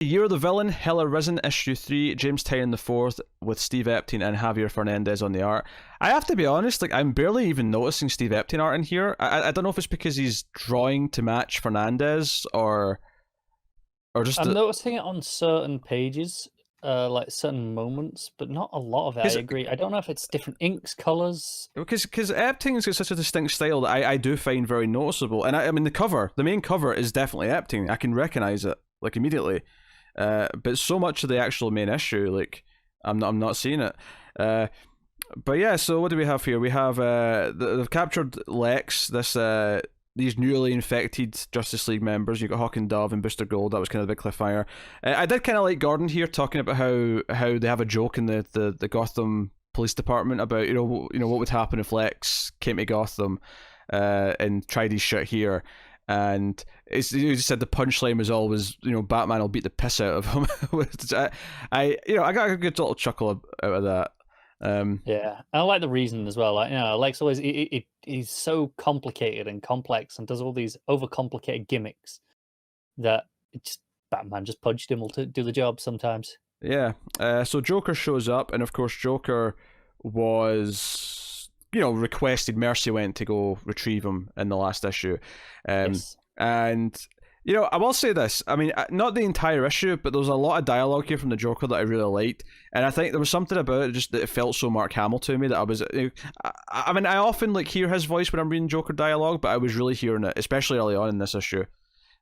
Year of the Villain, Hell Arisen, issue 3, James Tynion IV, with Steve Epting and Javier Fernandez on the art. I have to be honest, like, I'm barely even noticing Steve Epting art in here. I don't know if it's because he's drawing to match Fernandez, or just... I'm noticing it on certain pages, like certain moments, but not a lot of it. I agree. I don't know if it's different inks, colors. Because Epting's got such a distinct style that I do find very noticeable. And I mean, the main cover is definitely Epting. I can recognize it, like, immediately. But so much of the actual main issue, like, I'm not seeing it. But yeah, so what do we have here? We have they've captured Lex, these newly infected Justice League members. You got Hawk and Dove and Booster Gold. That was kind of the big cliffhanger. I did kind of like Gordon here talking about how they have a joke in the Gotham Police Department about you know what would happen if Lex came to Gotham and tried his shit here. And you just said the punchline was always, Batman will beat the piss out of him. I got a good little chuckle out of that. Yeah, I like the reason as well. Like, Lex always he's so complicated and complex and does all these overcomplicated gimmicks that Batman just punched him will do the job sometimes. Yeah. So Joker shows up, and of course Joker was requested. Mercy went to go retrieve him in the last issue. Yes. And, I will say this. I mean, not the entire issue, but there was a lot of dialogue here from the Joker that I really liked. And I think there was something about it just that it felt so Mark Hamill to me that I was... I mean, I often hear his voice when I'm reading Joker dialogue, but I was really hearing it, especially early on in this issue.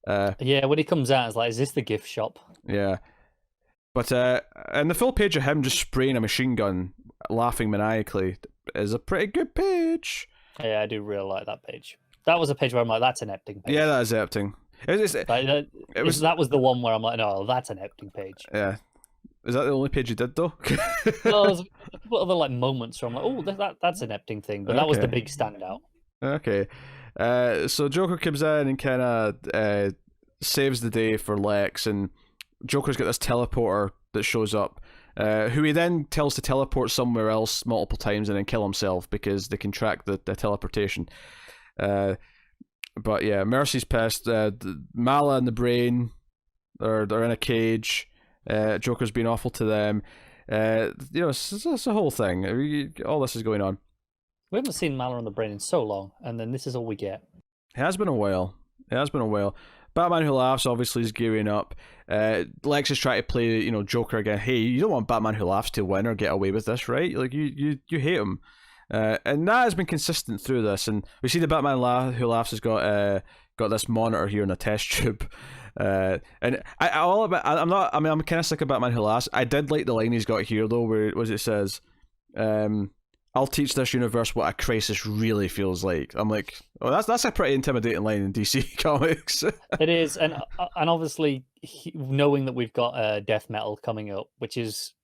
Yeah, when he comes out, it's like, is this the gift shop? Yeah. But and the full page of him just spraying a machine gun, laughing maniacally, is a pretty good page. Yeah, I do really like that page. That was a page where I'm like, that's an Epting page. Yeah, that is Epting. That was the one where I'm like, no, that's an Epting page. Yeah. Is that the only page you did, though? No, there's a couple other moments where I'm like, oh, that's an Epting thing, but that was the big standout. Okay. So Joker comes in and kind of saves the day for Lex, and Joker's got this teleporter that shows up, who he then tells to teleport somewhere else multiple times and then kill himself because they can track the teleportation. But yeah, Mercy's pissed. Mala and the Brain they're in a cage. Joker's been awful to them. It's a whole thing. All this is going on. We haven't seen Mala and the Brain in so long, and then this is all we get. It has been a while. Batman Who Laughs obviously is gearing up. Lex is trying to play, Joker again. Hey, you don't want Batman Who Laughs to win or get away with this, right? Like, you hate him. And that has been consistent through this. And we see the Batman Who Laughs has got this monitor here in a test tube. And I'm kind of sick of Batman Who Laughs. I did like the line he's got here, though, where it says, I'll teach this universe what a crisis really feels like. I'm like, oh, that's a pretty intimidating line in DC Comics. It is, and obviously knowing that we've got Death Metal coming up, which is,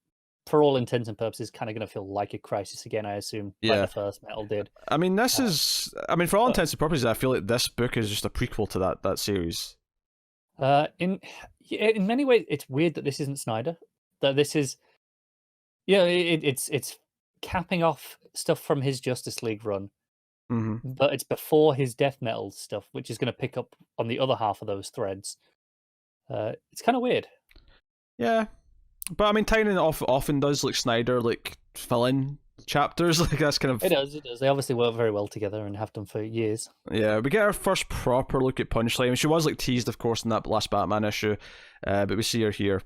for all intents and purposes, kind of going to feel like a crisis again, I assume, like the first Metal did. I mean, for all intents and purposes, I feel like this book is just a prequel to that series. In many ways, it's weird that this isn't Snyder. That this is, it's capping off stuff from his Justice League run, but it's before his Death Metal stuff, which is going to pick up on the other half of those threads. It's kind of weird. Yeah, but I mean, Tynion often does Snyder fill in chapters. That's kind of... It does. They obviously work very well together and have done for years. Yeah, we get our first proper look at Punchline. I mean, she was teased, of course, in that last Batman issue, but we see her here,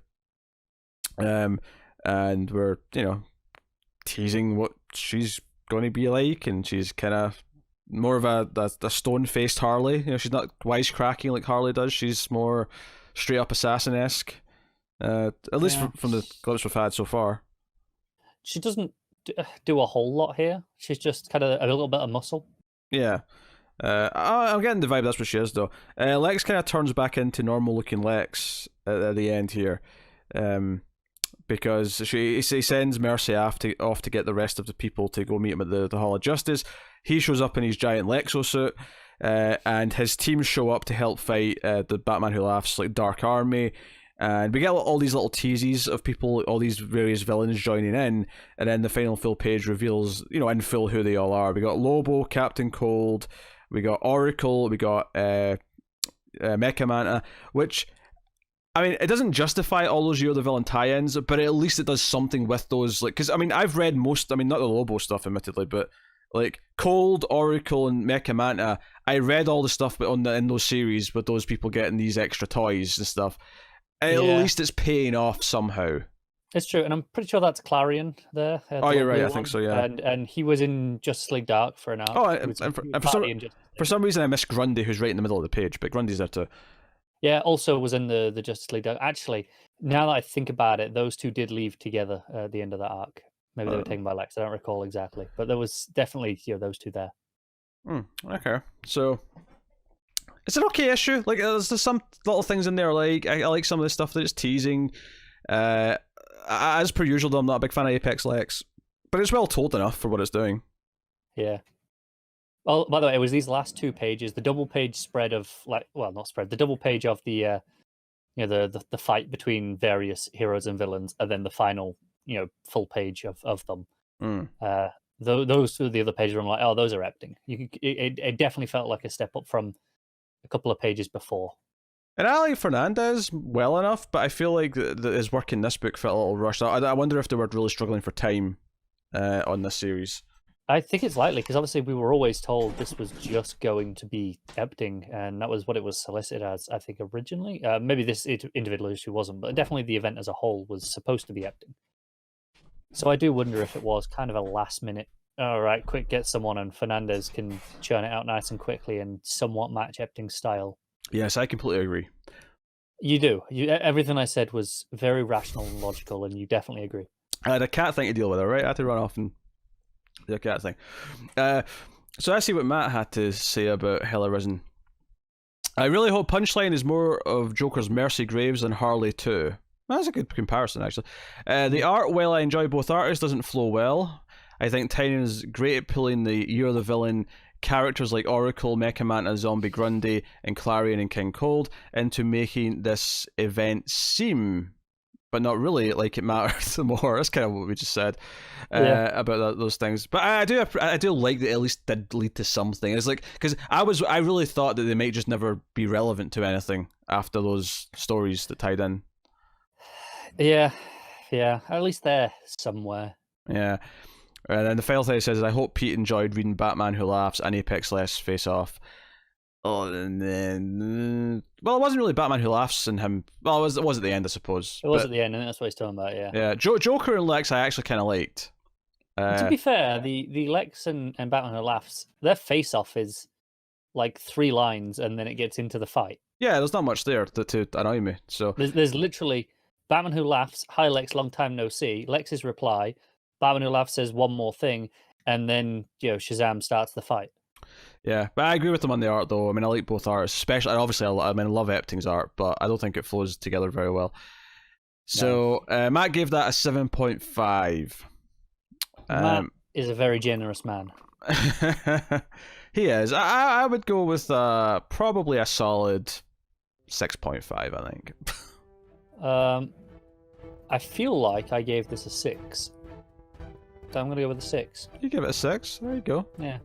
and we're teasing what she's going to be like, and she's kind of more of a stone-faced Harley. She's not wisecracking like Harley does. She's more straight-up assassin-esque, at least from the glimpse we've had so far. She doesn't do a whole lot here. She's just kind of a little bit of muscle. Yeah. I'm getting the vibe that's what she is, though. Lex kind of turns back into normal-looking Lex at the end here. Because he sends Mercy off to get the rest of the people to go meet him at the Hall of Justice. He shows up in his giant Lexo suit, and his team show up to help fight the Batman Who Laughs Dark Army. And we get all these little teases of people, all these various villains joining in, and then the final full page reveals, in full who they all are. We got Lobo, Captain Cold, we got Oracle, we got Mecha Manta, which I mean, it doesn't justify all those You're the Villain tie-ins, but at least it does something with those. Like, because I mean, I've read most. I mean, not the Lobo stuff, admittedly, but like Cold, Oracle, and Mecha Manta. I read all the stuff in those series with those people getting these extra toys and stuff. And at least it's paying off somehow. It's true, and I'm pretty sure that's Clarion there. Oh, you're right. I think so. Yeah. And he was in Justice League Dark for an arc. Oh, and for some reason I missed Grundy, who's right in the middle of the page, but Grundy's there too. Yeah, also was in the Justice League Dark. Actually, now that I think about it, those two did leave together at the end of that arc. Maybe they were taken by Lex. I don't recall exactly, but there was definitely those two there. Okay, so it's an okay issue. Like, there's some little things in there. Like, I like some of the stuff that it's teasing. As per usual, though, I'm not a big fan of Apex Lex, but it's well told enough for what it's doing. Yeah. Well, by the way, it was these last 2 pages, the double page spread of the double page of the the fight between various heroes and villains, and then the final full page of them. Those were the other pages where I'm like, oh, those are Epting. It definitely felt like a step up from a couple of pages before. And I like Fernandez well enough, but I feel like his work in this book felt a little rushed. I wonder if they were really struggling for time on this series. I think it's likely, because obviously we were always told this was just going to be Epting, and that was what it was solicited as, I think, originally. Maybe this individual issue wasn't, but definitely the event as a whole was supposed to be Epting. So I do wonder if it was kind of a last minute, all right, quick, get someone, and Fernandez can churn it out nice and quickly and somewhat match Epting's style. Yes, I completely agree. You do. Everything I said was very rational and logical, and you definitely agree. I had a cat thing to deal with, all right? I had to run off and do a cat thing. So I see what Matt had to say about Hell Arisen. I really hope Punchline is more of Joker's Mercy Graves than Harley 2. That's a good comparison, actually. The art, while I enjoy both artists, doesn't flow well. I think Tynion is great at pulling the You're the Villain characters like Oracle, Mecha Manta, Zombie Grundy, and Clarion and King Cold into making this event seem, but not really, like it matters the more. That's kind of what we just said about those things. But I do like that it at least did lead to something. It's like, because I really thought that they might just never be relevant to anything after those stories that tied in. Yeah, at least they're somewhere. Yeah. And then the final thing says, I hope Pete enjoyed reading Batman Who Laughs and Apex Less Face Off. Oh, and then... Well, it wasn't really Batman Who Laughs and him. Well, it was at the end, I suppose. It was at the end, and that's what he's talking about, yeah. Yeah, Joker and Lex I actually kind of liked. To be fair, the Lex and Batman Who Laughs, their face-off is like 3 lines, and then it gets into the fight. Yeah, there's not much there to annoy me. So There's literally Batman Who Laughs, hi Lex, long time no see. Lex's reply, Batman Who Laughs says one more thing, and then Shazam starts the fight. Yeah, but I agree with them on the art, though. I mean, I like both arts, especially. Obviously, I love Epting's art, but I don't think it flows together very well. So Matt gave that a 7.5. Matt is a very generous man. He is. I would go with probably a solid 6.5. I think. I feel like I gave this a 6. So I'm going to go with a 6. You give it a 6? There you go. Yeah.